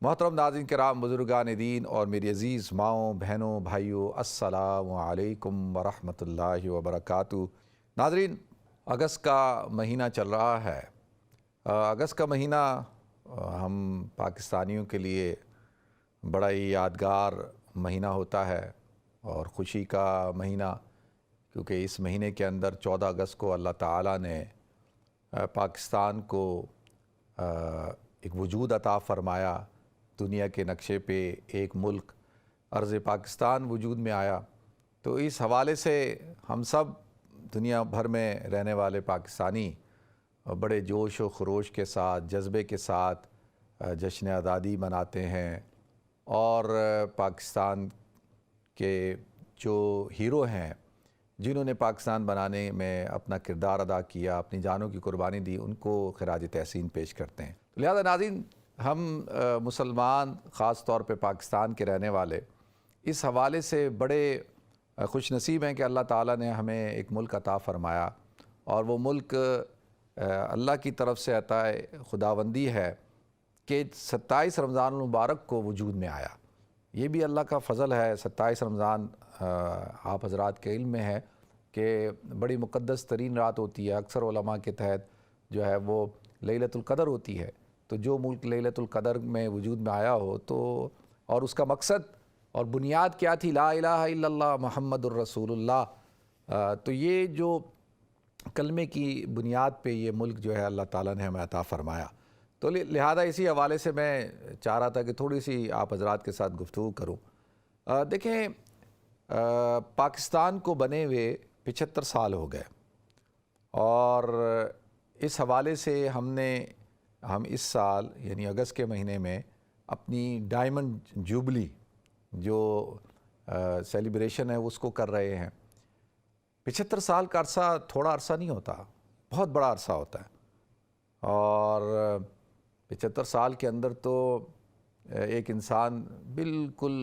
محترم ناظرین کرام، بزرگان دین اور میری عزیز ماؤں بہنوں بھائیوں، السلام علیکم ورحمۃ اللہ وبرکاتہ۔ ناظرین، اگست کا مہینہ چل رہا ہے۔ اگست کا مہینہ ہم پاکستانیوں کے لیے بڑا ہی یادگار مہینہ ہوتا ہے اور خوشی کا مہینہ، کیونکہ اس مہینے کے اندر 14 اگست کو اللہ تعالیٰ نے پاکستان کو ایک وجود عطا فرمایا۔ دنیا کے نقشے پہ ایک ملک ارض پاکستان وجود میں آیا۔ تو اس حوالے سے ہم سب دنیا بھر میں رہنے والے پاکستانی بڑے جوش و خروش کے ساتھ، جذبے کے ساتھ جشن آزادی مناتے ہیں، اور پاکستان کے جو ہیرو ہیں، جنہوں نے پاکستان بنانے میں اپنا کردار ادا کیا، اپنی جانوں کی قربانی دی، ان کو خراج تحسین پیش کرتے ہیں۔ لہذا ناظرین، ہم مسلمان، خاص طور پہ پاکستان کے رہنے والے، اس حوالے سے بڑے خوش نصیب ہیں کہ اللہ تعالیٰ نے ہمیں ایک ملک عطا فرمایا، اور وہ ملک اللہ کی طرف سے عطا خداوندی ہے کہ 27 رمضان المبارک کو وجود میں آیا۔ یہ بھی اللہ کا فضل ہے۔ 27 رمضان آپ حضرات کے علم میں ہے کہ بڑی مقدس ترین رات ہوتی ہے۔ اکثر علماء کے تحت جو ہے وہ لیلۃ القدر ہوتی ہے۔ تو جو ملک لیلۃ القدر میں وجود میں آیا ہو، تو اور اس کا مقصد اور بنیاد کیا تھی؟ لا الہ الا اللہ محمد الرسول اللہ۔ تو یہ جو کلمے کی بنیاد پہ یہ ملک جو ہے اللہ تعالیٰ نے ہمیں عطا فرمایا۔ تو لہذا اسی حوالے سے میں چاہ رہا تھا کہ تھوڑی سی آپ حضرات کے ساتھ گفتگو کروں۔ دیکھیں، پاکستان کو بنے ہوئے 75 سال ہو گئے، اور اس حوالے سے ہم اس سال یعنی اگست کے مہینے میں اپنی ڈائمنڈ جوبلی جو سیلیبریشن ہے اس کو کر رہے ہیں۔ 75 سال کا عرصہ تھوڑا عرصہ نہیں ہوتا، بہت بڑا عرصہ ہوتا ہے۔ اور 75 سال کے اندر تو ایک انسان بالکل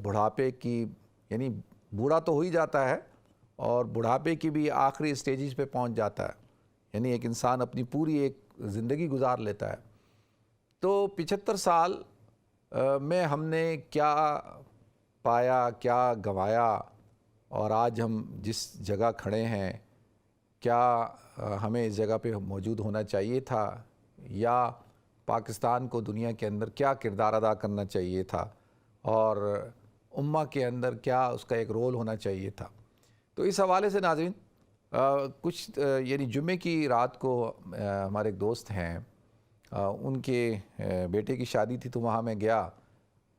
بڑھاپے کی، یعنی بوڑھا تو ہو ہی جاتا ہے، اور بڑھاپے کی بھی آخری سٹیجز پہ پہنچ جاتا ہے، یعنی ایک انسان اپنی پوری ایک زندگی گزار لیتا ہے۔ تو 75 سال میں ہم نے کیا پایا، کیا گنوایا، اور آج ہم جس جگہ کھڑے ہیں، کیا ہمیں اس جگہ پہ موجود ہونا چاہیے تھا، یا پاکستان کو دنیا کے اندر کیا کردار ادا کرنا چاہیے تھا، اور امہ کے اندر کیا اس کا ایک رول ہونا چاہیے تھا۔ تو اس حوالے سے ناظرین، کچھ یعنی جمعے کی رات کو ہمارے ایک دوست ہیں، ان کے بیٹے کی شادی تھی، تو وہاں میں گیا،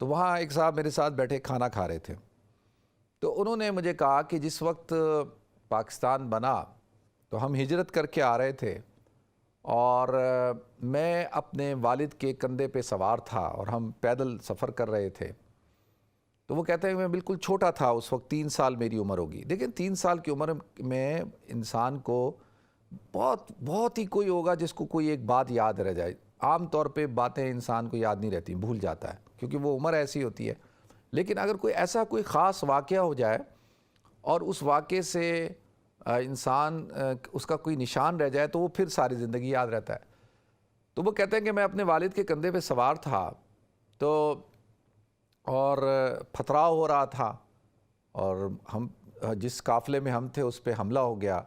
تو وہاں ایک صاحب میرے ساتھ بیٹھے کھانا کھا رہے تھے۔ تو انہوں نے مجھے کہا کہ جس وقت پاکستان بنا تو ہم ہجرت کر کے آ رہے تھے، اور میں اپنے والد کے کندھے پہ سوار تھا، اور ہم پیدل سفر کر رہے تھے۔ تو وہ کہتے ہیں میں بالکل چھوٹا تھا اس وقت، 3 سال میری عمر ہوگی۔ دیکھیں، 3 سال کی عمر میں انسان کو بہت ہی کوئی ہوگا جس کو کوئی ایک بات یاد رہ جائے۔ عام طور پہ باتیں انسان کو یاد نہیں رہتی، بھول جاتا ہے، کیونکہ وہ عمر ایسی ہوتی ہے۔ لیکن اگر کوئی خاص واقعہ ہو جائے، اور اس واقعے سے انسان اس کا کوئی نشان رہ جائے، تو وہ پھر ساری زندگی یاد رہتا ہے۔ تو وہ کہتے ہیں کہ میں اپنے والد کے کندھے پہ سوار تھا، اور پتھراؤ ہو رہا تھا، اور ہم جس قافلے میں ہم تھے اس پہ حملہ ہو گیا،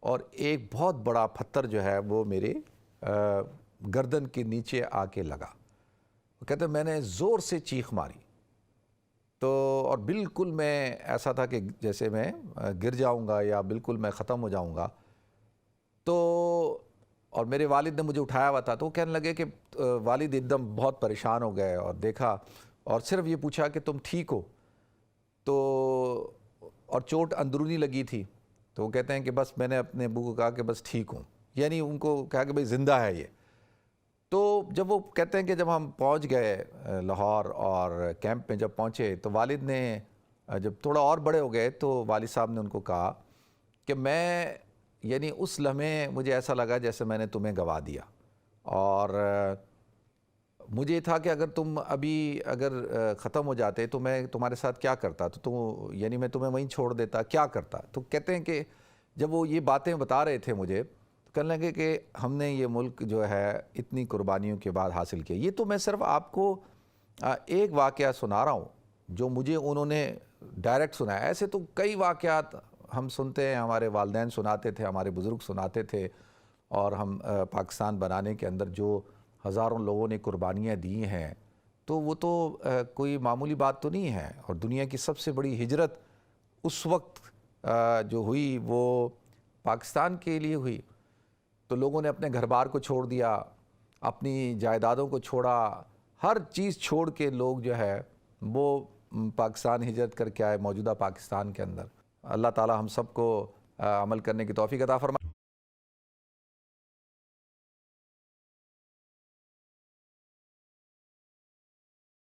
اور ایک بہت بڑا پتھر جو ہے وہ میرے گردن کے نیچے آ کے لگا۔ وہ کہتے ہیں میں نے زور سے چیخ ماری، اور بالکل میں ایسا تھا کہ جیسے میں گر جاؤں گا یا بالکل میں ختم ہو جاؤں گا۔ اور میرے والد نے مجھے اٹھایا ہوا تھا، تو وہ کہنے لگے کہ والد ایک دم بہت پریشان ہو گئے، اور دیکھا اور صرف یہ پوچھا کہ تم ٹھیک ہو؟ اور چوٹ اندرونی لگی تھی، تو وہ کہتے ہیں کہ بس میں نے اپنے ابو کو کہا کہ بس ٹھیک ہوں، یعنی ان کو کہا کہ بھئی زندہ ہے یہ۔ تو جب وہ کہتے ہیں کہ جب ہم پہنچ گئے لاہور، اور کیمپ میں جب پہنچے، تو والد نے جب تھوڑا اور بڑے ہو گئے، تو والد صاحب نے ان کو کہا کہ یعنی اس لمحے مجھے ایسا لگا جیسے میں نے تمہیں گوا دیا، اور مجھے تھا کہ اگر تم اگر ختم ہو جاتے تو میں تمہارے ساتھ کیا کرتا، تو یعنی میں تمہیں وہیں چھوڑ دیتا، کیا کرتا۔ تو کہتے ہیں کہ جب وہ یہ باتیں بتا رہے تھے مجھے، کہنے لگے کہ ہم نے یہ ملک جو ہے اتنی قربانیوں کے بعد حاصل کیا۔ یہ تو میں صرف آپ کو ایک واقعہ سنا رہا ہوں جو مجھے انہوں نے ڈائریکٹ سنایا. ایسے تو کئی واقعات ہم سنتے ہیں، ہمارے والدین سناتے تھے، ہمارے بزرگ سناتے تھے، اور ہم پاکستان بنانے کے اندر جو ہزاروں لوگوں نے قربانیاں دی ہیں تو وہ تو کوئی معمولی بات تو نہیں ہے. اور دنیا کی سب سے بڑی ہجرت اس وقت جو ہوئی وہ پاکستان کے لیے ہوئی. تو لوگوں نے اپنے گھر بار کو چھوڑ دیا، اپنی جائیدادوں کو چھوڑا، ہر چیز چھوڑ کے لوگ جو ہے وہ پاکستان ہجرت کر کے آئے موجودہ پاکستان کے اندر. اللہ تعالی ہم سب کو عمل کرنے کی توفیق عطا فرمائے.